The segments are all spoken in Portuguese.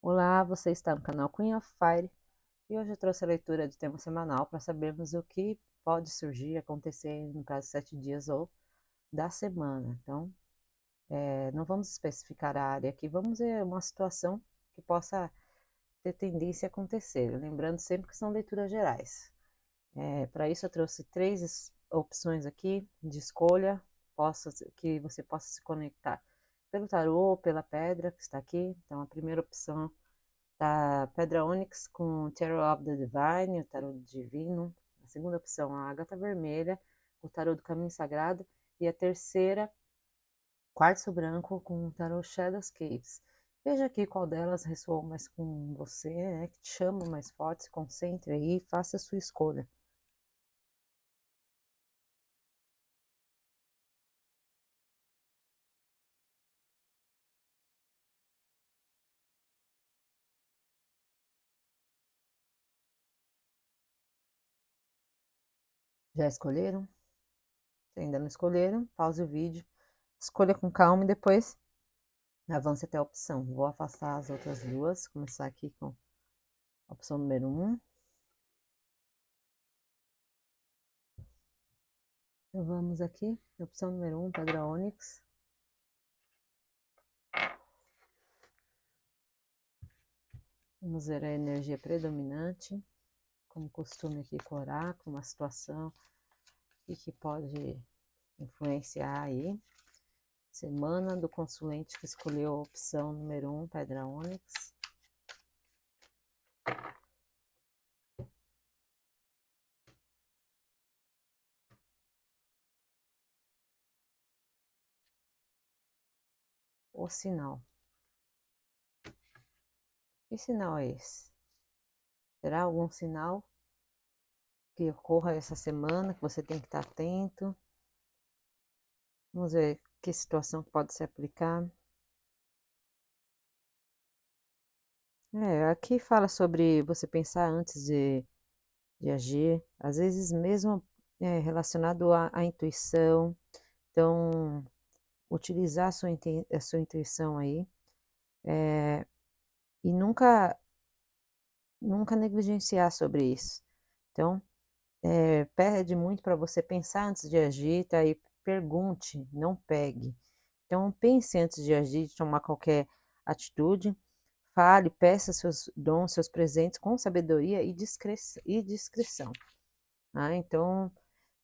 Olá, você está no canal Queen of Fire e hoje eu trouxe a leitura de tema semanal para sabermos o que pode surgir, acontecer no prazo de 7 dias ou da semana. Então, não vamos especificar a área aqui, vamos ver uma situação que possa ter tendência a acontecer, lembrando sempre que são leituras gerais. Para isso eu trouxe 3 opções aqui de escolha, que você possa se conectar pelo tarô, pela pedra que está aqui. Então, a primeira opção da Pedra Ônix com Tarot of the Divine, o tarô divino. A segunda opção, a Ágata Vermelha, o tarô do Caminho Sagrado. E a terceira, Quartzo Branco com o tarô Shadows Caves. Veja aqui qual delas ressoou mais com você, né, que te chama mais forte, se concentre aí e faça a sua escolha. Já escolheram? Se ainda não escolheram, pause o vídeo, escolha com calma e depois avance até a opção. Vou afastar as outras duas, começar aqui com a opção número 1. Então vamos aqui, opção número 1, Pedra Ônix. Vamos ver a energia predominante, como costume aqui com o oráculo, uma situação que pode influenciar aí. Semana do consulente que escolheu a opção número 1, Pedra Ônix. O sinal. Que sinal é esse? Será algum sinal que ocorra essa semana que você tem que estar atento? Vamos ver que situação pode se aplicar. Aqui fala sobre você pensar antes de agir, às vezes mesmo relacionado à intuição. Então, utilizar a sua intuição aí, e nunca negligenciar sobre isso. Então, pede muito para você pensar antes de agir, tá? E pergunte, não pegue. Então, pense antes de agir, de tomar qualquer atitude. Fale, peça seus dons, seus presentes com sabedoria e discrição. Tá? Então,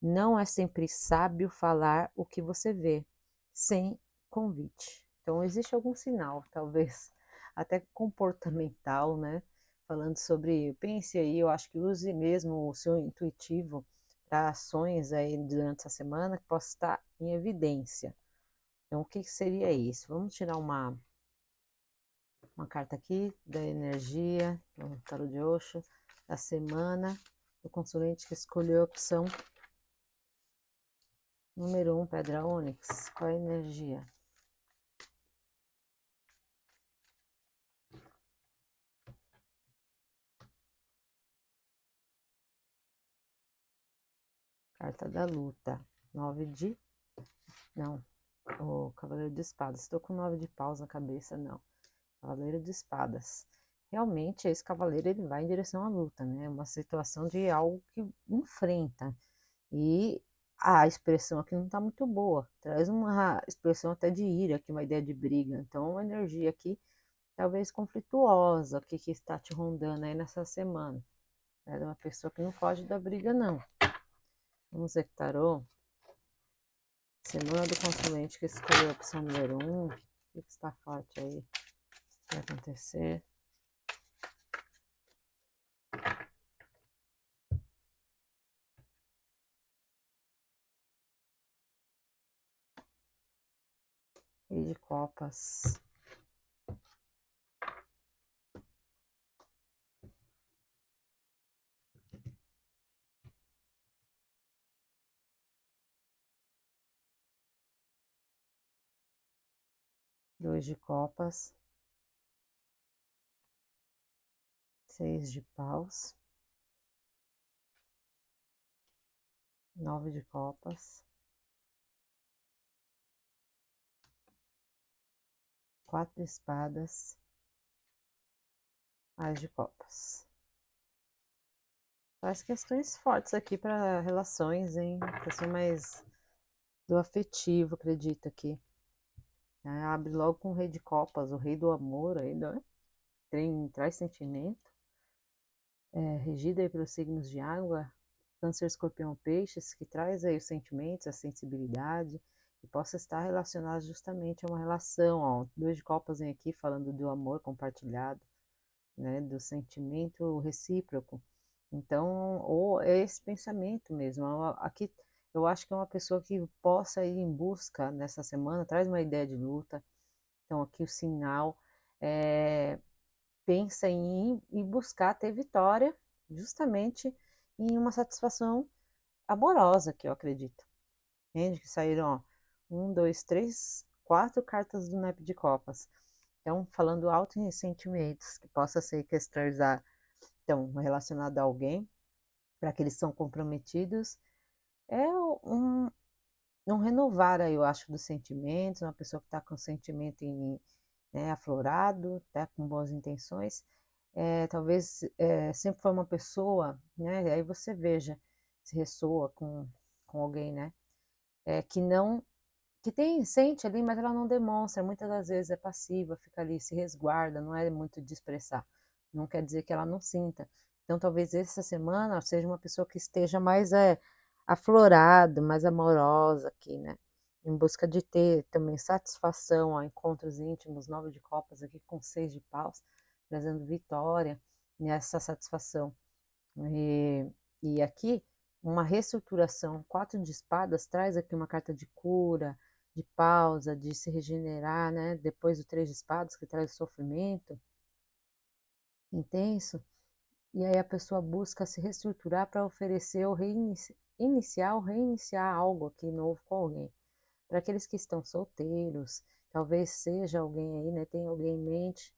não é sempre sábio falar o que você vê, sem convite. Então, existe algum sinal, talvez até comportamental, né? Falando sobre, pense aí, eu acho que use mesmo o seu intuitivo para ações aí durante essa semana que possa estar em evidência. Então, o que seria isso? Vamos tirar uma carta aqui da energia, o tarô de Osho, da semana, do consulente que escolheu a opção número 1, Pedra Ônix. Qual é a energia? Carta da luta. 9 de... Não. O Cavaleiro de Espadas. Estou com 9 de paus na cabeça, não. Cavaleiro de Espadas. Realmente, esse cavaleiro ele vai em direção à luta, né? Uma situação de algo que enfrenta. E a expressão aqui não está muito boa. Traz uma expressão até de ira, aqui uma ideia de briga. Então, uma energia aqui talvez conflituosa, o que está te rondando aí nessa semana. É uma pessoa que não foge da briga, não. Vamos ver que tarô. Semana do consulente que escolheu a opção número 1. O que está forte aí? Vai acontecer. Rei de copas. Dois de copas. 6 de paus. 9 de copas. 4 de espadas. Ás de copas. Faz questões fortes aqui para relações, hein? Questão mais do afetivo, acredito aqui. Abre logo com o rei de copas, o rei do amor aí, né? Traz sentimento. Regida aí pelos signos de água, Câncer, Escorpião, Peixes, que traz aí os sentimentos, a sensibilidade, e possa estar relacionado justamente a uma relação, ó. Dois de copas vem aqui falando do amor compartilhado, né? Do sentimento recíproco. Então, ou é esse pensamento mesmo. Aqui eu acho que é uma pessoa que possa ir em busca nessa semana, traz uma ideia de luta. Então, aqui o sinal pensa em buscar ter vitória, justamente em uma satisfação amorosa, que eu acredito. Entende? Que saíram, ó, 1, 2, 3, 4 cartas do naipe de copas. Então, falando alto em sentimentos, que possa ser cristalizar, então, relacionado a alguém, para que eles são comprometidos, é um renovar aí, eu acho, dos sentimentos, uma pessoa que está com o sentimento né, aflorado, está com boas intenções, talvez sempre foi uma pessoa, né, aí você veja se ressoa com alguém, né, que não, que sente ali, mas ela não demonstra, muitas das vezes é passiva, fica ali, se resguarda, não é muito de expressar, não quer dizer que ela não sinta. Então talvez essa semana seja uma pessoa que esteja mais aflorada, mais amorosa aqui, né? Em busca de ter também satisfação, ó, encontros íntimos, 9 de copas aqui com 6 de paus, trazendo vitória nessa satisfação. E aqui, uma reestruturação. 4 de espadas traz aqui uma carta de cura, de pausa, de se regenerar, né? Depois do 3 de espadas, que traz sofrimento intenso. E aí a pessoa busca se reestruturar para oferecer ou reiniciar algo aqui novo com alguém. Para aqueles que estão solteiros, talvez seja alguém aí, né? Tem alguém em mente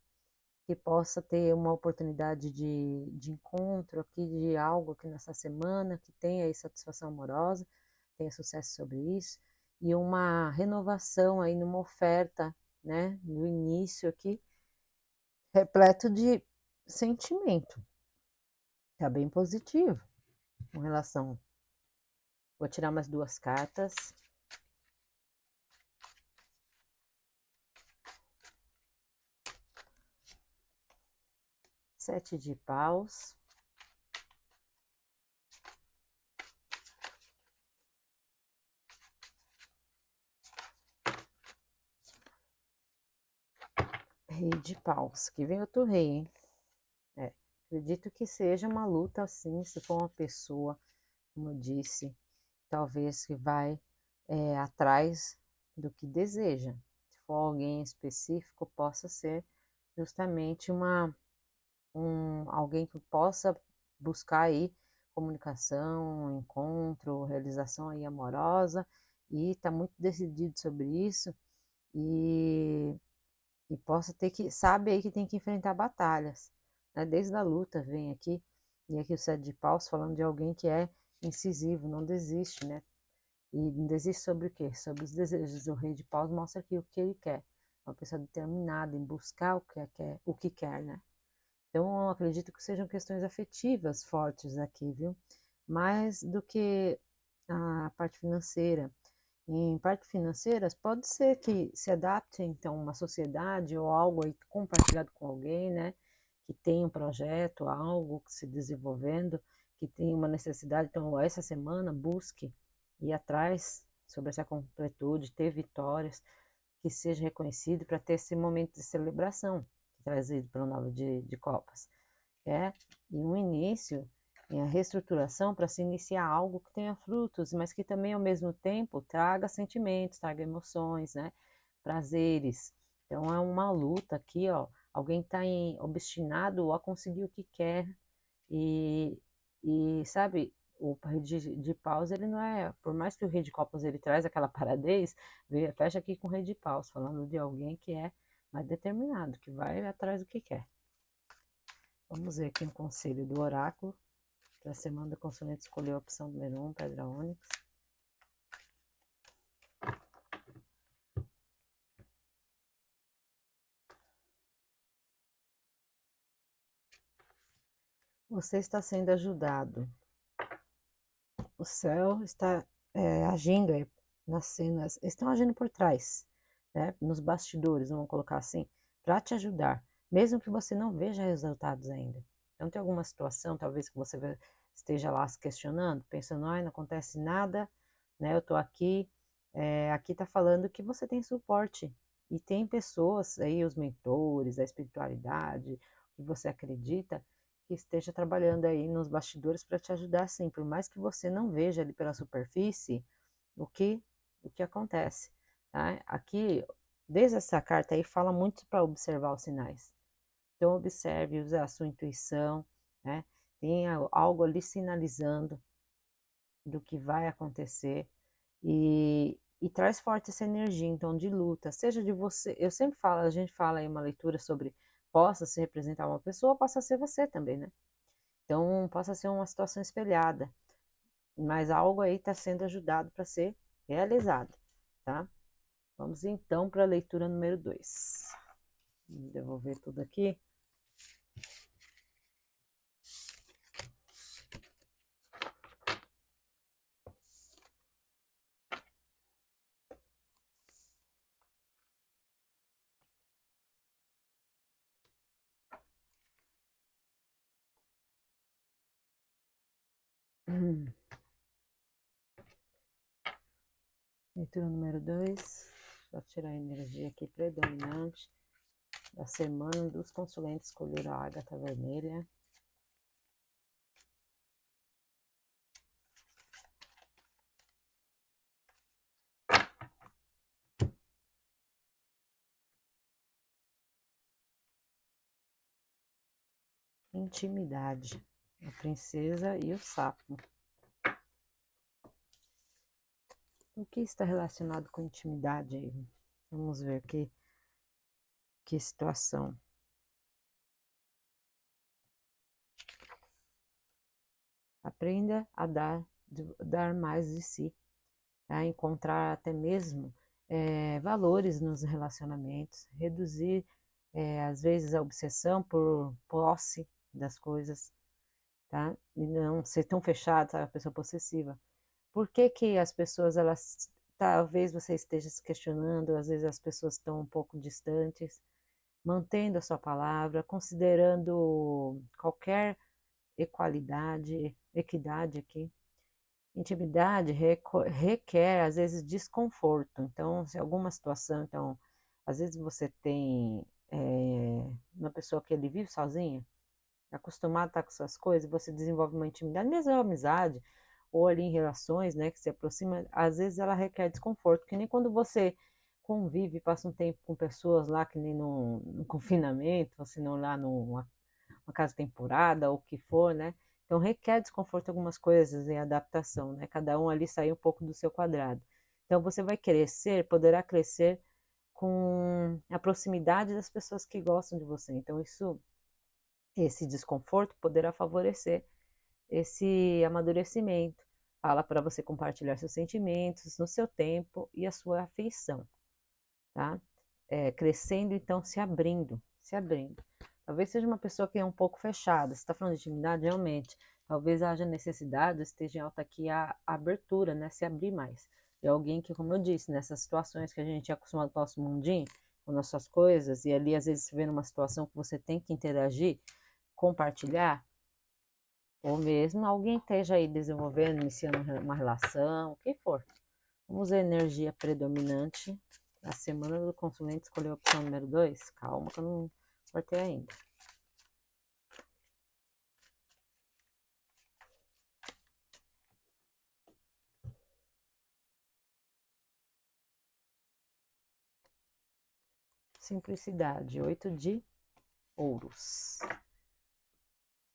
que possa ter uma oportunidade de encontro aqui, de algo aqui nessa semana, que tenha aí satisfação amorosa, tenha sucesso sobre isso, e uma renovação aí numa oferta, né, no início aqui, repleto de sentimento. Tá bem positivo com relação. Vou tirar mais 2 cartas. Sete de paus. Rei de paus. Que vem outro rei, hein? Acredito que seja uma luta assim, se for uma pessoa, como eu disse, talvez que vai atrás do que deseja. Se for alguém específico, possa ser justamente alguém que possa buscar aí comunicação, encontro, realização aí amorosa, e está muito decidido sobre isso, e, e possa ter que, sabe aí que tem que enfrentar batalhas, né? Desde a luta vem aqui, e aqui o 7 de paus falando de alguém que é incisivo, não desiste, né? E não desiste sobre o quê? Sobre os desejos. O rei de paus mostra aqui o que ele quer. Uma pessoa determinada em buscar o que quer, né? Então, eu acredito que sejam questões afetivas fortes aqui, viu? Mais do que a parte financeira. Em parte financeiras, pode ser que se adapte, então, uma sociedade ou algo aí compartilhado com alguém, né? Que tem um projeto, algo se desenvolvendo, que tem uma necessidade. Então, essa semana, busque ir atrás sobre essa completude, ter vitórias, que seja reconhecido para ter esse momento de celebração trazido pelo 9 de copas. E um início em a reestruturação para se iniciar algo que tenha frutos, mas que também ao mesmo tempo traga sentimentos, traga emoções, né? Prazeres. Então é uma luta aqui, ó. Alguém está obstinado a conseguir o que quer e, sabe, o rei de paus, ele não é, por mais que o rei de copas ele traz aquela paradez, fecha aqui com o rei de paus, falando de alguém que é mais determinado, que vai atrás do que quer. Vamos ver aqui um conselho do oráculo. Para a semana da consulente escolheu a opção número 1, pedra ônix. Você está sendo ajudado. O céu está agindo aí nas cenas, estão agindo por trás, né? Nos bastidores, vamos colocar assim, para te ajudar, mesmo que você não veja resultados ainda. Então, tem alguma situação, talvez, que você esteja lá se questionando, pensando, ai, não acontece nada, né? Eu estou aqui, aqui está falando que você tem suporte. E tem pessoas aí, os mentores, a espiritualidade, que você acredita, que esteja trabalhando aí nos bastidores para te ajudar, sim, por mais que você não veja ali pela superfície o que acontece, tá? Aqui, desde essa carta aí, fala muito para observar os sinais. Então, observe, use a sua intuição, né? Tem algo ali sinalizando do que vai acontecer e traz forte essa energia, então, de luta, seja de você, eu sempre falo, a gente fala aí uma leitura sobre possa se representar uma pessoa, possa ser você também, né? Então, possa ser uma situação espelhada, mas algo aí está sendo ajudado para ser realizado, tá? Vamos então para a leitura número 2. Vou devolver tudo aqui. Leitura número 2. Só tirar a energia aqui predominante da semana dos consulentes. Escolher a ágata vermelha. Intimidade. A princesa e o sapo. O que está relacionado com intimidade aí? Vamos ver que situação. Aprenda a dar mais de si, tá? Encontrar até mesmo valores nos relacionamentos, reduzir às vezes a obsessão por posse das coisas, tá? E não ser tão fechado, sabe? A pessoa possessiva. Por que que as pessoas, elas, talvez você esteja se questionando, às vezes as pessoas estão um pouco distantes, mantendo a sua palavra, considerando qualquer equidade aqui. Intimidade requer, às vezes, desconforto. Então, se alguma situação, então, às vezes você tem uma pessoa que ele vive sozinha, acostumado a estar com suas coisas, você desenvolve uma intimidade, mesmo a amizade, ou ali em relações, né, que se aproxima, às vezes ela requer desconforto, que nem quando você convive, passa um tempo com pessoas lá, que nem no confinamento, você não lá numa uma casa temporada ou o que for, né? Então requer desconforto algumas coisas em adaptação, né? Cada um ali sair um pouco do seu quadrado. Então você vai crescer, poderá crescer com a proximidade das pessoas que gostam de você. Então esse desconforto poderá favorecer esse amadurecimento. Fala para você compartilhar seus sentimentos no seu tempo e a sua afeição, tá? Crescendo, então se abrindo, se abrindo. Talvez seja uma pessoa que é um pouco fechada. Você está falando de intimidade, realmente. Talvez haja necessidade, esteja em alta aqui a abertura, né? Se abrir mais. É alguém que, como eu disse, nessas situações que a gente é acostumado com o nosso mundinho, com nossas coisas, e ali às vezes se vê numa situação que você tem que interagir, compartilhar, ou mesmo alguém esteja aí desenvolvendo, iniciando uma relação, o que for. Vamos ver a energia predominante. A semana do consulente escolheu a opção número 2. Calma que eu não cortei ainda. Simplicidade, 8 de ouros.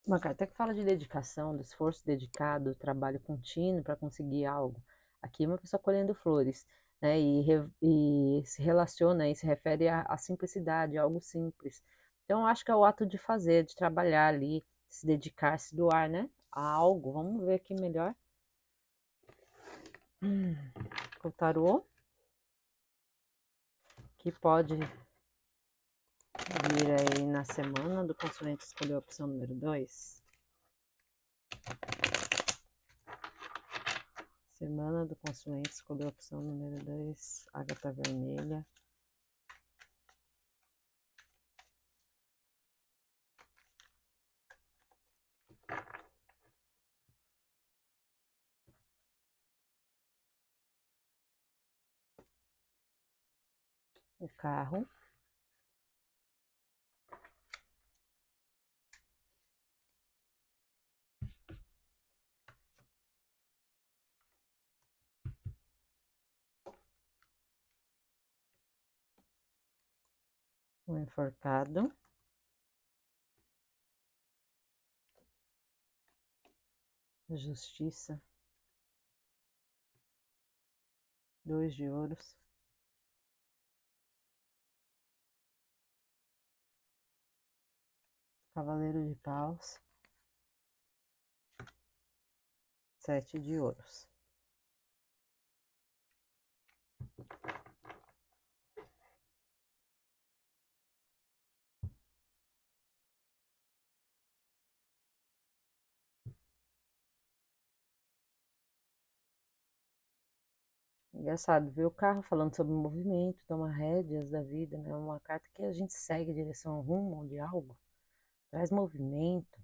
Uma carta que fala de dedicação, do esforço dedicado, trabalho contínuo para conseguir algo. Aqui uma pessoa colhendo flores, né? E se relaciona e se refere à simplicidade, a algo simples. Então, acho que é o ato de fazer, de trabalhar ali, se dedicar, se doar, né? A algo. Vamos ver aqui melhor. O tarô. Que pode vir aí na semana do consulente escolher a opção número 2. Semana do consulente, escolheu a opção número 2, ágata vermelha. O carro. O enforcado. A justiça. 2 de ouros. Cavaleiro de paus. 7 de ouros. Engraçado, ver o carro falando sobre movimento, tomar rédeas da vida, né? Uma carta que a gente segue em direção ao rumo de algo, traz movimento,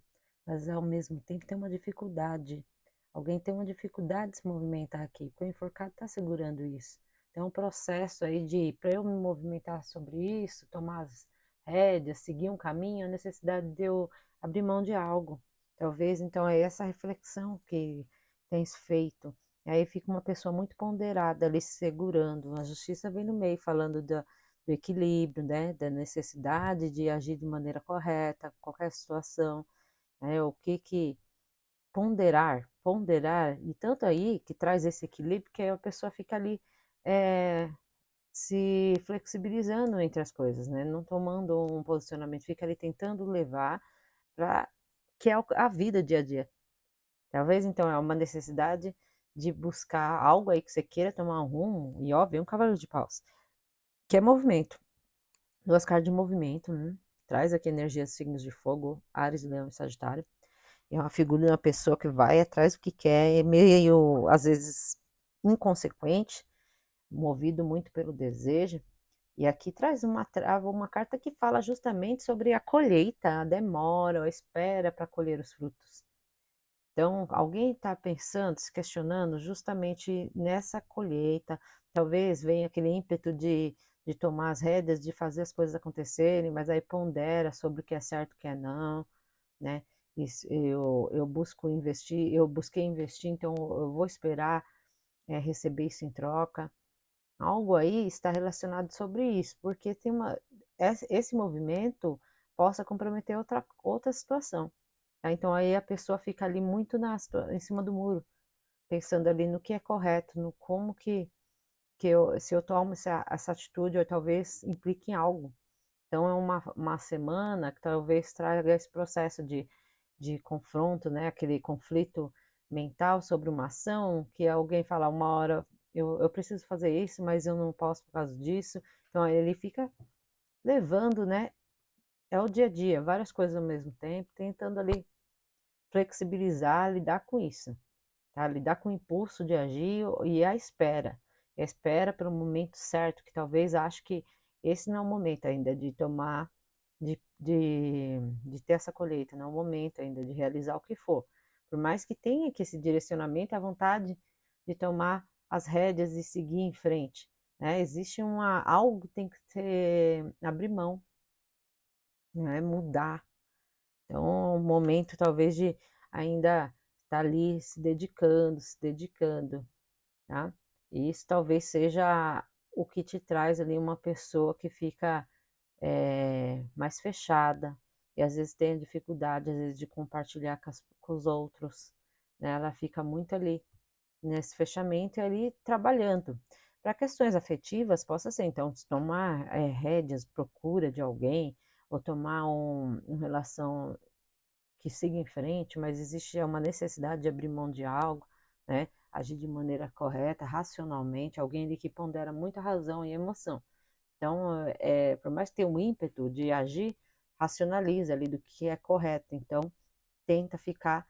mas ao mesmo tempo tem uma dificuldade. Alguém tem uma dificuldade de se movimentar aqui, porque o enforcado está segurando isso. Tem um processo aí de, para eu me movimentar sobre isso, tomar as rédeas, seguir um caminho, a necessidade de eu abrir mão de algo. Talvez, então, é essa reflexão que tens feito. E aí fica uma pessoa muito ponderada ali se segurando. A justiça vem no meio, falando do equilíbrio, né? Da necessidade de agir de maneira correta, qualquer situação, né? O que ponderar, e tanto aí que traz esse equilíbrio que aí a pessoa fica ali se flexibilizando entre as coisas, né? Não tomando um posicionamento, fica ali tentando levar para que é a vida dia a dia. Talvez então é uma necessidade de buscar algo aí que você queira tomar um rumo, e ó, vem um cavalo de paus, que é movimento. 2 cartas de movimento, né? Traz aqui energia dos signos de fogo, Áries, Leão e Sagitário. É uma figura de uma pessoa que vai atrás do que quer, é meio, às vezes, inconsequente, movido muito pelo desejo. E aqui traz uma trava, uma carta que fala justamente sobre a colheita, a demora, a espera para colher os frutos. Então, alguém está pensando, se questionando justamente nessa colheita, talvez venha aquele ímpeto de tomar as rédeas, de fazer as coisas acontecerem, mas aí pondera sobre o que é certo e o que é não, né? Eu busco investir, eu busquei investir, então eu vou esperar receber isso em troca. Algo aí está relacionado sobre isso, porque tem esse movimento possa comprometer outra situação. Tá? Então aí a pessoa fica ali muito em cima do muro, pensando ali no que é correto, no como se eu tomo essa atitude, ou talvez implique em algo. Então é uma semana que talvez traga esse processo de confronto, né? Aquele conflito mental sobre uma ação, que alguém fala uma hora eu preciso fazer isso, mas eu não posso por causa disso. Então ele fica levando, né? É o dia a dia, várias coisas ao mesmo tempo, tentando ali flexibilizar, lidar com isso, tá? Lidar com o impulso de agir e a espera pelo momento certo, que talvez ache que esse não é o momento ainda de tomar, de ter essa colheita, não é o momento ainda de realizar o que for. Por mais que tenha que esse direcionamento, a vontade de tomar as rédeas e seguir em frente, né? Existe algo que tem que ser, abrir mão, né? Mudar. Então, é um momento talvez de ainda estar ali se dedicando, tá? E isso talvez seja o que te traz ali uma pessoa que fica mais fechada e às vezes tem dificuldade, às vezes, de compartilhar com os outros, né? Ela fica muito ali nesse fechamento e ali trabalhando. Para questões afetivas, possa ser, então, se tomar rédeas, procura de alguém, ou tomar uma relação que siga em frente, mas existe uma necessidade de abrir mão de algo, né? Agir de maneira correta, racionalmente, alguém ali que pondera muita razão e emoção. Então, por mais que tenha um ímpeto de agir, racionaliza ali do que é correto. Então, tenta ficar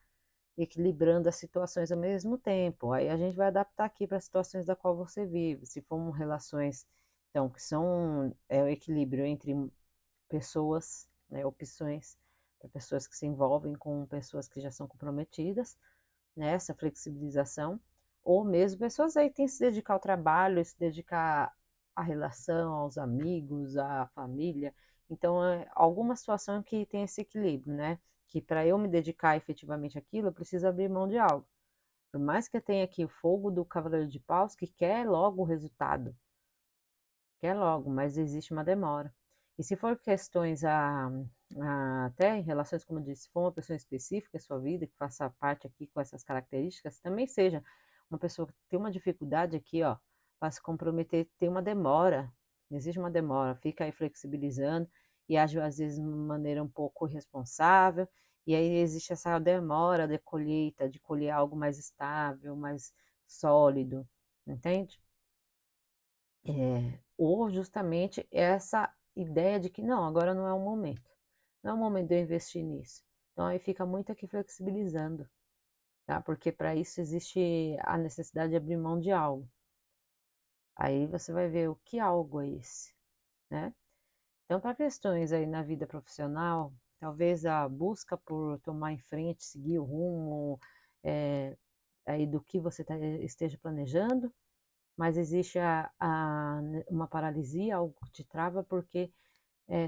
equilibrando as situações ao mesmo tempo. Aí a gente vai adaptar aqui para as situações da qual você vive. Se for relações, então, que são o equilíbrio entre pessoas, né, opções para pessoas que se envolvem com pessoas que já são comprometidas, né, essa flexibilização, ou mesmo pessoas aí que têm que se dedicar ao trabalho, se dedicar à relação, aos amigos, à família. Então, é alguma situação que tem esse equilíbrio, né? Que para eu me dedicar efetivamente àquilo, eu preciso abrir mão de algo. Por mais que eu tenha aqui o fogo do Cavaleiro de Paus, que quer logo o resultado, quer logo, mas existe uma demora. E se for questões até em relações, como eu disse, se for uma pessoa específica em sua vida, que faça parte aqui com essas características, também seja uma pessoa que tem uma dificuldade aqui, ó, para se comprometer, tem uma demora, existe uma demora, fica aí flexibilizando e age às vezes de uma maneira um pouco irresponsável, e aí existe essa demora de colheita, de colher algo mais estável, mais sólido, entende? Ou justamente essa ideia de que não, agora não é o momento. Não é o momento de eu investir nisso. Então aí fica muito aqui flexibilizando, tá? Porque para isso existe a necessidade de abrir mão de algo. Aí você vai ver o que algo é esse, né? Então, para questões aí na vida profissional, talvez a busca por tomar em frente, seguir o rumo aí do que você esteja planejando, mas existe uma paralisia, algo que te trava, porque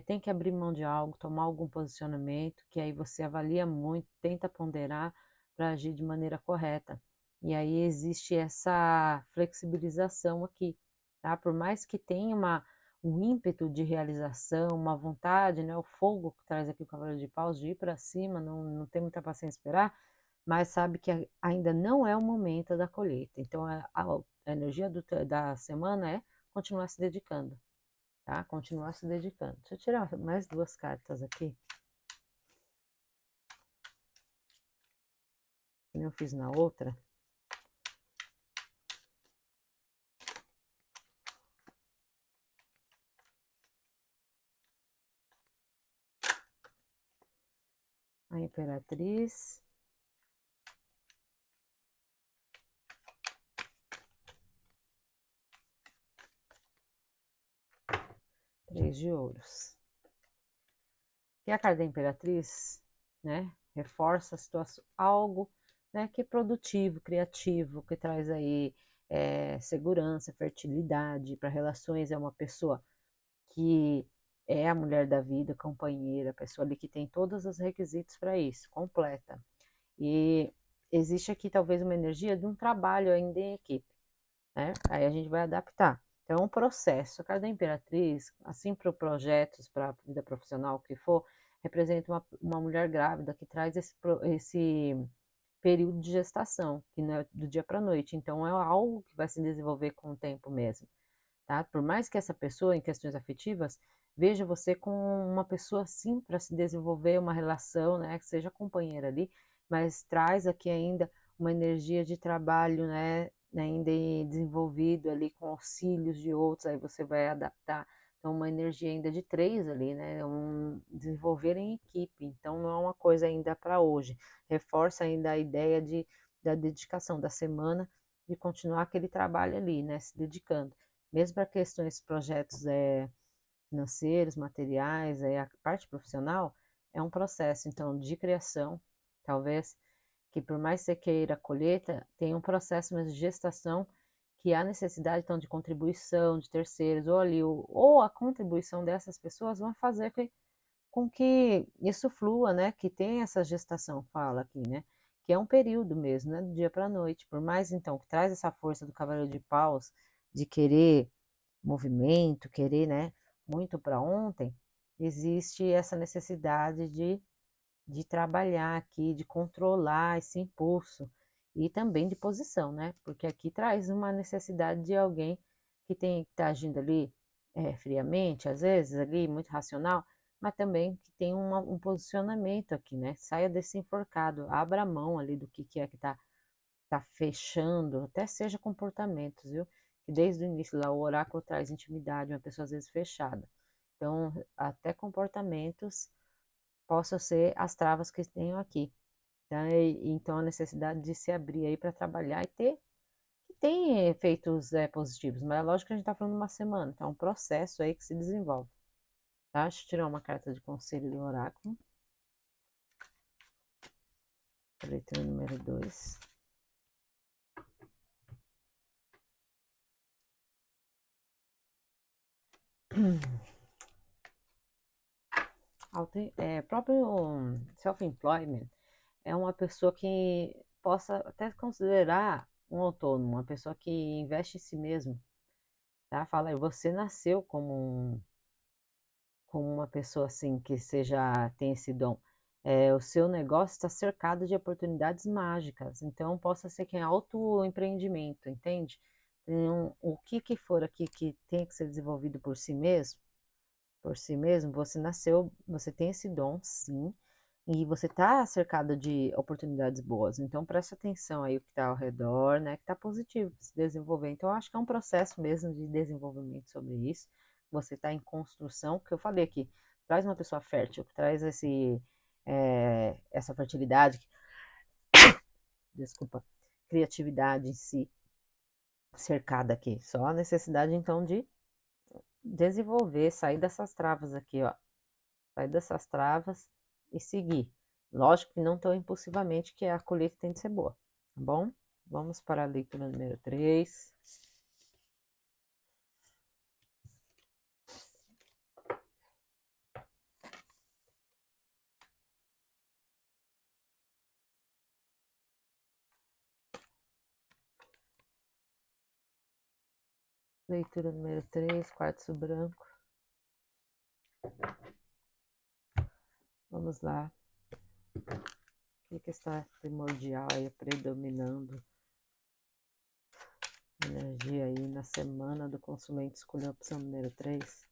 tem que abrir mão de algo, tomar algum posicionamento, que aí você avalia muito, tenta ponderar para agir de maneira correta. E aí existe essa flexibilização aqui, tá? Por mais que tenha um ímpeto de realização, uma vontade, né? O fogo que traz aqui o cavalo de paus de ir para cima, não tem muita paciência em esperar, mas sabe que ainda não é o momento da colheita. Então a energia da semana é continuar se dedicando, tá? Continuar se dedicando. Deixa eu tirar mais duas cartas aqui, que eu fiz na outra. A Imperatriz. Três de ouros. E a carta da Imperatriz, né? Reforça a situação, algo, né, que é produtivo, criativo, que traz aí segurança, fertilidade para relações. É uma pessoa que é a mulher da vida, companheira, a pessoa ali que tem todos os requisitos para isso, completa. E existe aqui talvez uma energia de um trabalho ainda em equipe, né? Aí a gente vai adaptar. Então, é um processo. A carta da Imperatriz, assim para projetos, para a vida profissional, o que for, representa uma mulher grávida que traz esse período de gestação, que não é do dia para a noite. Então, é algo que vai se desenvolver com o tempo mesmo, tá? Por mais que essa pessoa, em questões afetivas, veja você como uma pessoa sim para se desenvolver uma relação, né, que seja companheira ali, mas traz aqui ainda uma energia de trabalho, né, ainda desenvolvido ali com auxílios de outros, aí você vai adaptar. Então, uma energia ainda de três ali, né, desenvolver em equipe. Então, não é uma coisa ainda para hoje. Reforça ainda a ideia da dedicação da semana, de continuar aquele trabalho ali, né, se dedicando mesmo para questões, projetos financeiros, materiais, a parte profissional, é um processo, então, de criação, talvez, que por mais que você queira a colheita, tem um processo mesmo de gestação, que há necessidade, então, de contribuição de terceiros, ou ali, ou a contribuição dessas pessoas vão fazer com que isso flua, né, que tem essa gestação, fala aqui, né, que é um período mesmo, né, do dia para a noite, por mais, então, que traz essa força do cavaleiro de paus, de querer movimento, querer, né, muito para ontem, existe essa necessidade de trabalhar aqui, de controlar esse impulso e também de posição, né? Porque aqui traz uma necessidade de alguém que tem que estar agindo ali friamente, às vezes ali muito racional, mas também que tem um posicionamento aqui, né? Saia desse enforcado, abra a mão ali do que é que tá fechando, até seja comportamentos, viu? Que desde o início lá o oráculo traz intimidade, uma pessoa às vezes fechada. Então, até comportamentos possam ser as travas que tenho aqui. Tá? Então, a necessidade de se abrir aí para trabalhar e ter, que tem efeitos positivos, mas é lógico que a gente está falando de uma semana, então é um processo aí que se desenvolve. Tá? Deixa eu tirar uma carta de conselho do oráculo. Leitura número 2. Próprio self-employment é uma pessoa que possa até considerar um autônomo, uma pessoa que investe em si mesmo, tá? Fala aí, você nasceu como uma pessoa assim que seja tem esse dom. O seu negócio está cercado de oportunidades mágicas, então possa ser que é autoempreendimento, entende? O que for aqui que tem que ser desenvolvido por si mesmo, você nasceu, você tem esse dom, sim, e você está cercado de oportunidades boas. Então preste atenção aí o que está ao redor, né? Que está positivo para se desenvolver. Então eu acho que é um processo mesmo de desenvolvimento sobre isso. Você está em construção, que eu falei aqui, traz uma pessoa fértil, que traz essa fertilidade, desculpa, criatividade em si, cercada aqui. Só a necessidade então de desenvolver, sair dessas travas aqui, ó. Sair dessas travas e seguir. Lógico que não tão impulsivamente, que a colheita tem de ser boa, tá bom? Vamos para a leitura número 3. Leitura número 3, quartzo branco. Vamos lá. O que está primordial aí, predominando energia aí na semana do consulente? Escolheu a opção número 3.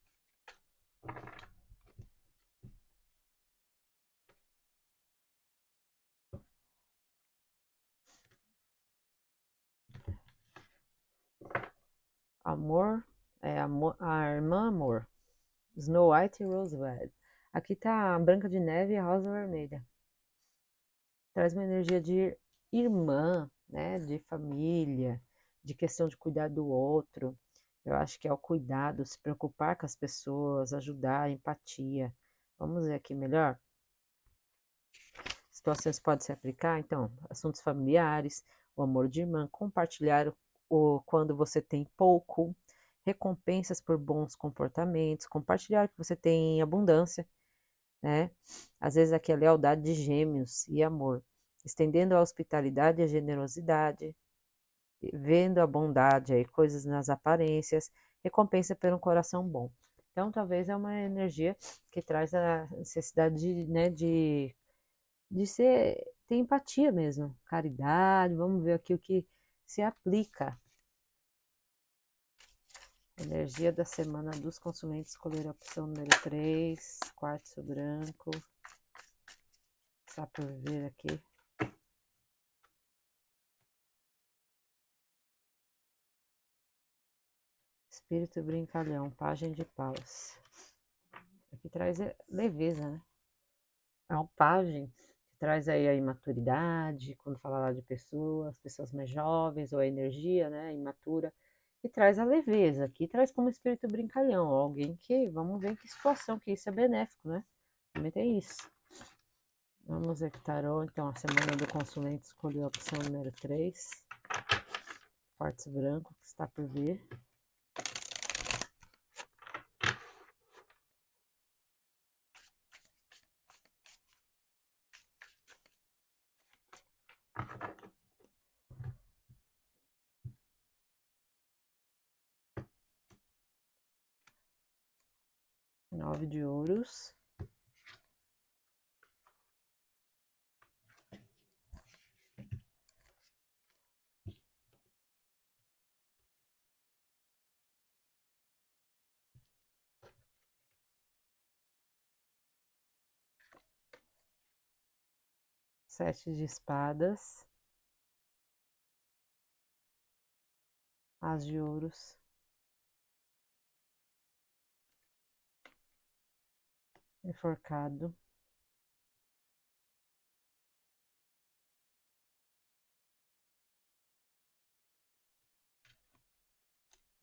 Amor, a irmã amor. Snow White e Rose Red. Aqui tá a Branca de Neve e a Rosa Vermelha. Traz uma energia de irmã, né? De família, de questão de cuidar do outro. Eu acho que é o cuidado, se preocupar com as pessoas, ajudar, empatia. Vamos ver aqui melhor? Situações podem se aplicar, então, assuntos familiares, o amor de irmã, compartilhar quando você tem pouco, recompensas por bons comportamentos, compartilhar que você tem abundância, né? Às vezes aqui a lealdade de gêmeos e amor, estendendo a hospitalidade e a generosidade, vendo a bondade aí, coisas nas aparências, recompensa por um coração bom. Então, talvez é uma energia que traz a necessidade de, né, de ter empatia mesmo, caridade, vamos ver aqui o que se aplica. Energia da semana dos consumentes, escolher a opção número 3, quartzo branco. Está por ver aqui. Espírito brincalhão, pajem de paus. Aqui traz leveza, né? É um pajem que traz aí a imaturidade, quando fala lá de pessoas mais jovens, ou a energia, né, imatura, e traz a leveza, que traz como espírito brincalhão, alguém que, vamos ver em que situação, que isso é benéfico, né? Também tem isso. Vamos ver que tarô, então, a semana do consulente escolheu a opção número 3, quartzo branco, que está por vir. Nove de ouros. Sete de espadas. As de ouros. Enforcado.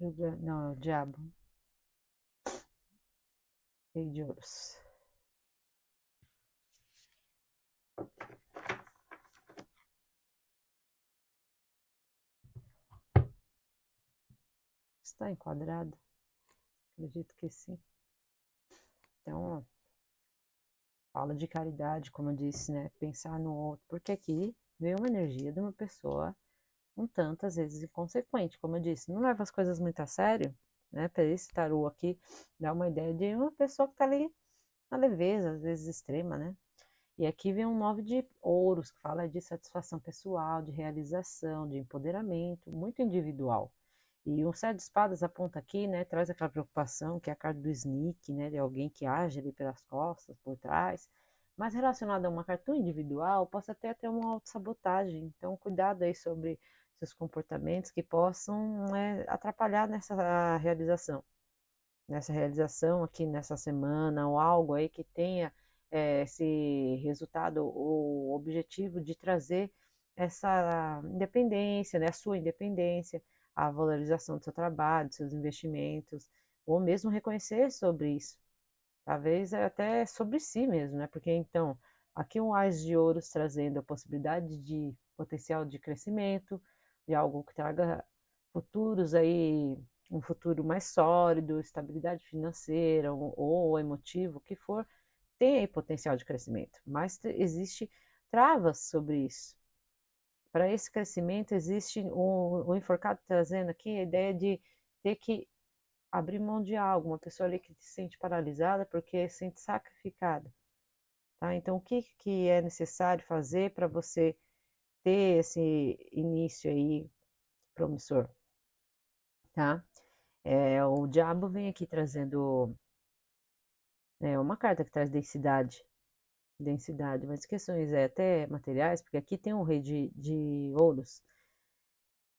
Não, é o diabo. Rei de ouros. Está enquadrado? Acredito que sim. Então, fala de caridade, como eu disse, né? Pensar no outro. Porque aqui veio uma energia de uma pessoa um tanto, às vezes, inconsequente. Como eu disse, não leva as coisas muito a sério, né? Para esse tarô aqui, dá uma ideia de uma pessoa que está ali na leveza, às vezes extrema, né? E aqui vem um 9 de ouros, que fala de satisfação pessoal, de realização, de empoderamento, muito individual. E um 7 de espadas aponta aqui, né, traz aquela preocupação, que é a carta do sneak, né, de alguém que age ali pelas costas, por trás. Mas relacionado a uma carta tão individual, possa até ter uma autossabotagem. Então, cuidado aí sobre seus comportamentos que possam, né, atrapalhar nessa realização aqui nessa semana, ou algo aí que tenha esse resultado ou objetivo de trazer essa independência, né, a sua independência, a valorização do seu trabalho, dos seus investimentos, ou mesmo reconhecer sobre isso. Talvez até sobre si mesmo, né? Porque então, aqui um Ás de Ouros trazendo a possibilidade de potencial de crescimento, de algo que traga futuros aí, um futuro mais sólido, estabilidade financeira ou emotivo, o que for, tem aí potencial de crescimento, mas existe travas sobre isso. Para esse crescimento existe o enforcado trazendo aqui a ideia de ter que abrir mão de algo, uma pessoa ali que se sente paralisada porque se sente sacrificada, tá? Então, o que, que é necessário fazer para você ter esse início aí promissor, tá? O diabo vem aqui trazendo uma carta que traz densidade, mas questões até materiais, porque aqui tem um rei de ouros.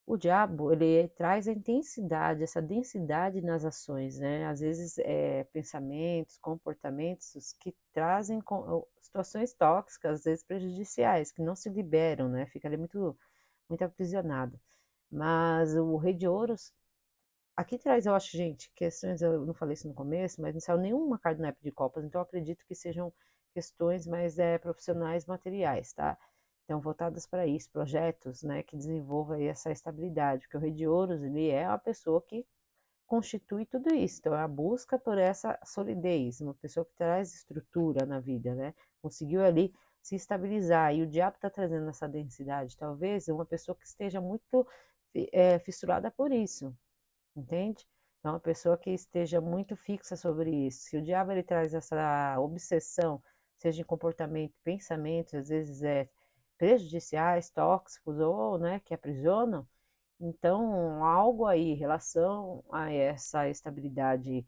O diabo, ele traz a intensidade, essa densidade nas ações, né? Às vezes, pensamentos, comportamentos que trazem situações tóxicas, às vezes prejudiciais, que não se liberam, né? Fica ali muito, muito aprisionado. Mas o Rei de Ouros, aqui traz, eu acho, gente, questões, eu não falei isso no começo, mas não saiu nenhuma carta no naipe de copas, então eu acredito que sejam questões mais profissionais, materiais, tá? Então, voltadas para isso, projetos, né, que desenvolvam aí essa estabilidade, porque o Rei de Ouros, ele é a pessoa que constitui tudo isso, então é a busca por essa solidez, uma pessoa que traz estrutura na vida, né, conseguiu ali se estabilizar, e o diabo está trazendo essa densidade, talvez uma pessoa que esteja muito fissurada por isso, entende? Então, uma pessoa que esteja muito fixa sobre isso. Se o diabo ele traz essa obsessão, seja em comportamento, pensamentos, às vezes prejudiciais, tóxicos ou, né, que aprisionam, então algo aí em relação a essa estabilidade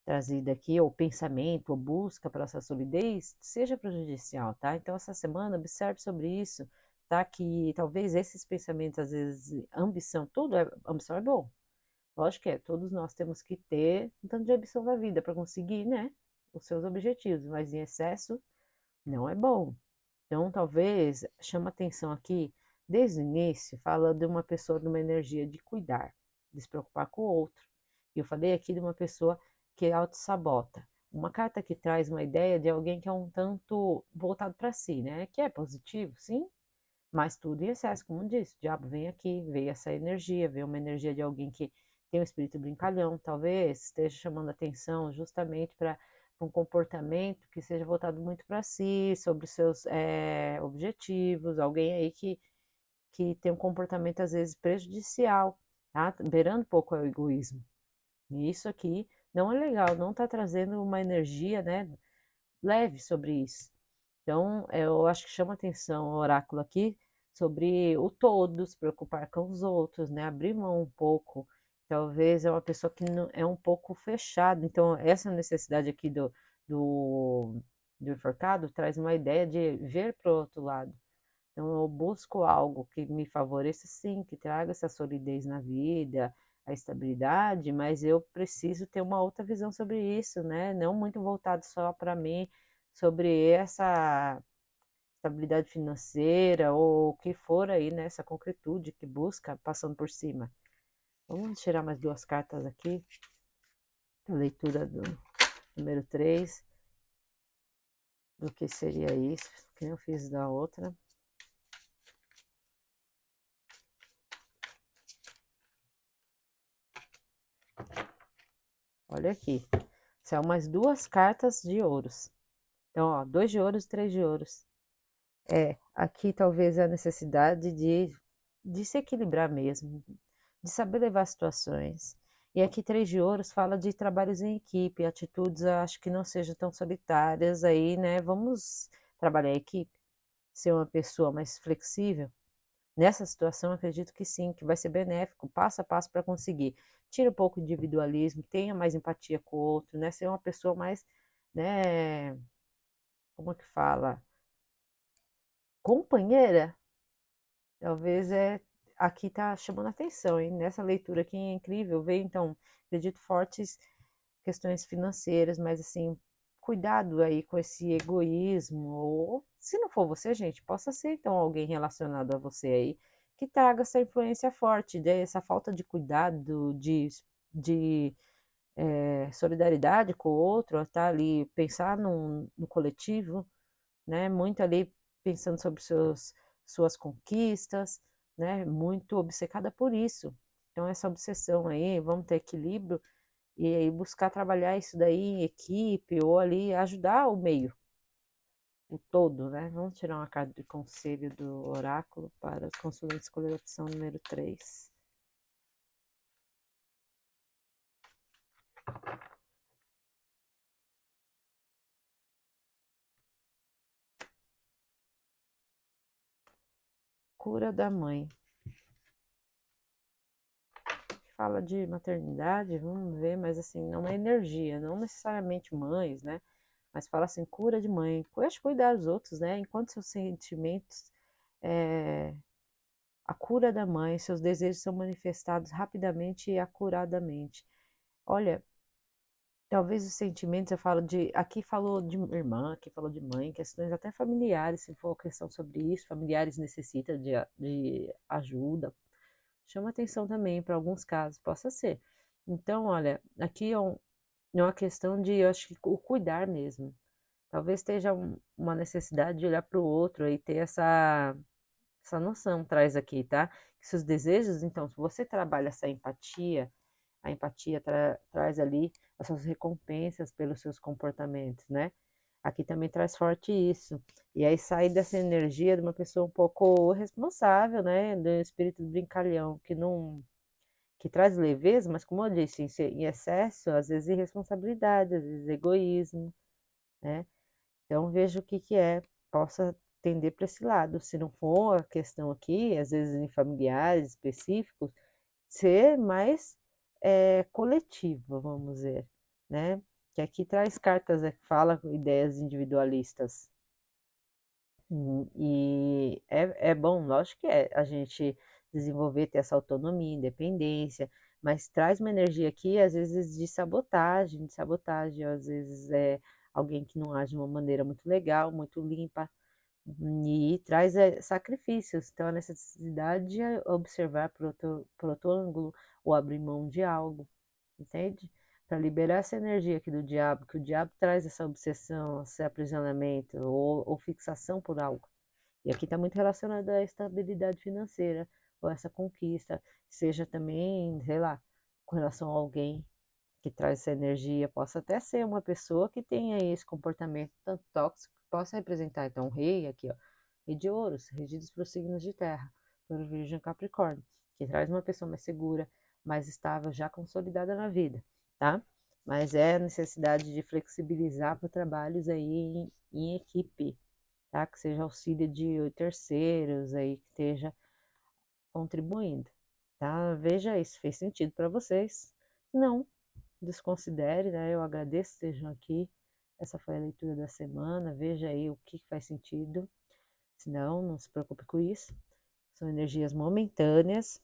trazida aqui, ou pensamento, ou busca para essa solidez, seja prejudicial, tá? Então, essa semana, observe sobre isso, tá? Que talvez esses pensamentos, às vezes, ambição, ambição é bom. Lógico que todos nós temos que ter um tanto de ambição na vida para conseguir, né, os seus objetivos, mas em excesso não é bom. Então, talvez chama atenção aqui, desde o início, fala de uma pessoa de uma energia de cuidar, de se preocupar com o outro. E eu falei aqui de uma pessoa que auto-sabota. Uma carta que traz uma ideia de alguém que é um tanto voltado para si, né? Que é positivo, sim, mas tudo em excesso, como disse, o diabo vem aqui, veio essa energia, veio uma energia de alguém que tem um espírito brincalhão, talvez esteja chamando atenção justamente para um comportamento que seja voltado muito para si, sobre seus objetivos, alguém aí que tem um comportamento às vezes prejudicial, tá? Beirando um pouco o egoísmo. E isso aqui não é legal, não está trazendo uma energia, né, leve sobre isso. Então, eu acho que chama atenção o oráculo aqui sobre o todo, se preocupar com os outros, né? Abrir mão um pouco. Talvez é uma pessoa que não, é um pouco fechada. Então, essa necessidade aqui do enforcado traz uma ideia de ver para o outro lado. Então, eu busco algo que me favoreça, sim, que traga essa solidez na vida, a estabilidade, mas eu preciso ter uma outra visão sobre isso, né? Não muito voltado só para mim, sobre essa estabilidade financeira ou o que for aí, né? Essa concretude que busca passando por cima. Vamos tirar mais duas cartas aqui. A leitura do número 3. Do que seria isso, que eu fiz da outra. Olha aqui. São mais duas cartas de ouros. Então, ó, 2 de ouros e 3 de ouros. Aqui talvez a necessidade de se equilibrar mesmo, de saber levar situações. E aqui 3 de ouros fala de trabalhos em equipe, atitudes, acho que não sejam tão solitárias aí, né? Vamos trabalhar em equipe, ser uma pessoa mais flexível. Nessa situação, acredito que sim, que vai ser benéfico, passo a passo para conseguir. Tira um pouco de individualismo, tenha mais empatia com o outro, né? Ser uma pessoa mais, né? Como que fala? Companheira, talvez aqui tá chamando atenção, hein? Nessa leitura aqui é incrível, veio então, acredito fortes questões financeiras, mas assim, cuidado aí com esse egoísmo, ou se não for você, gente, possa ser então alguém relacionado a você aí, que traga essa influência forte, essa falta de cuidado, de solidariedade com o outro, tá ali, pensar no coletivo, né? Muito ali pensando sobre suas conquistas, né? Muito obcecada por isso. Então, essa obsessão aí, vamos ter equilíbrio e aí buscar trabalhar isso daí em equipe ou ali ajudar o meio, o todo, né? Vamos tirar uma carta de conselho do oráculo para os consulentes escolher a opção número 3. Cura da mãe. Fala de maternidade, vamos ver, mas assim, não é energia, não necessariamente mães, né? Mas fala assim, cura de mãe, cuidar dos outros, né? Enquanto seus sentimentos, é, a cura da mãe, seus desejos são manifestados rapidamente e acuradamente. Olha, talvez os sentimentos, eu falo de, aqui falou de irmã, aqui falou de mãe, questões até familiares, se for questão sobre isso, familiares necessitam de ajuda, chama atenção também para alguns casos, possa ser. Então, olha, aqui é uma questão de, eu acho que o cuidar mesmo. Talvez esteja uma necessidade de olhar para o outro e ter essa noção, traz aqui, tá? Que seus desejos, então, se você trabalha essa empatia, a empatia traz ali as suas recompensas pelos seus comportamentos, né? Aqui também traz forte isso. E aí sai dessa energia de uma pessoa um pouco responsável, né? Do espírito brincalhão, que não que traz leveza, mas como eu disse, em excesso, às vezes irresponsabilidade, às vezes egoísmo, né? Então veja o que que é, possa tender para esse lado. Se não for a questão aqui, às vezes em familiares específicos, ser mais coletiva, vamos dizer, né? Que aqui traz cartas que fala ideias individualistas. E é bom, lógico que é a gente desenvolver, ter essa autonomia, independência, mas traz uma energia aqui, às vezes, de sabotagem, às vezes é alguém que não age de uma maneira muito legal, muito limpa, e traz sacrifícios. Então, a necessidade de observar por outro ângulo, ou abrir mão de algo, entende? Para liberar essa energia aqui do diabo, que o diabo traz essa obsessão, esse aprisionamento ou fixação por algo. E aqui está muito relacionado à estabilidade financeira, ou essa conquista, seja também, sei lá, com relação a alguém que traz essa energia, possa até ser uma pessoa que tenha esse comportamento tanto tóxico, que possa representar, então, um rei aqui, ó, rei de ouros, regidos para os signos de terra, por Virgem e Capricórnio, que traz uma pessoa mais segura, mais estável, já consolidada na vida, tá? Mas é a necessidade de flexibilizar para trabalhos aí em equipe, tá? Que seja auxílio de terceiros aí, que esteja contribuindo, tá? Veja isso, fez sentido para vocês? Não, desconsidere, né? Eu agradeço que estejam aqui. Essa foi a leitura da semana. Veja aí o que faz sentido. Se não, não se preocupe com isso. São energias momentâneas,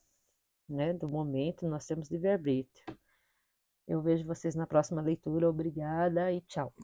né? Do momento, nós temos livre-arbítrio. Eu vejo vocês na próxima leitura. Obrigada e tchau.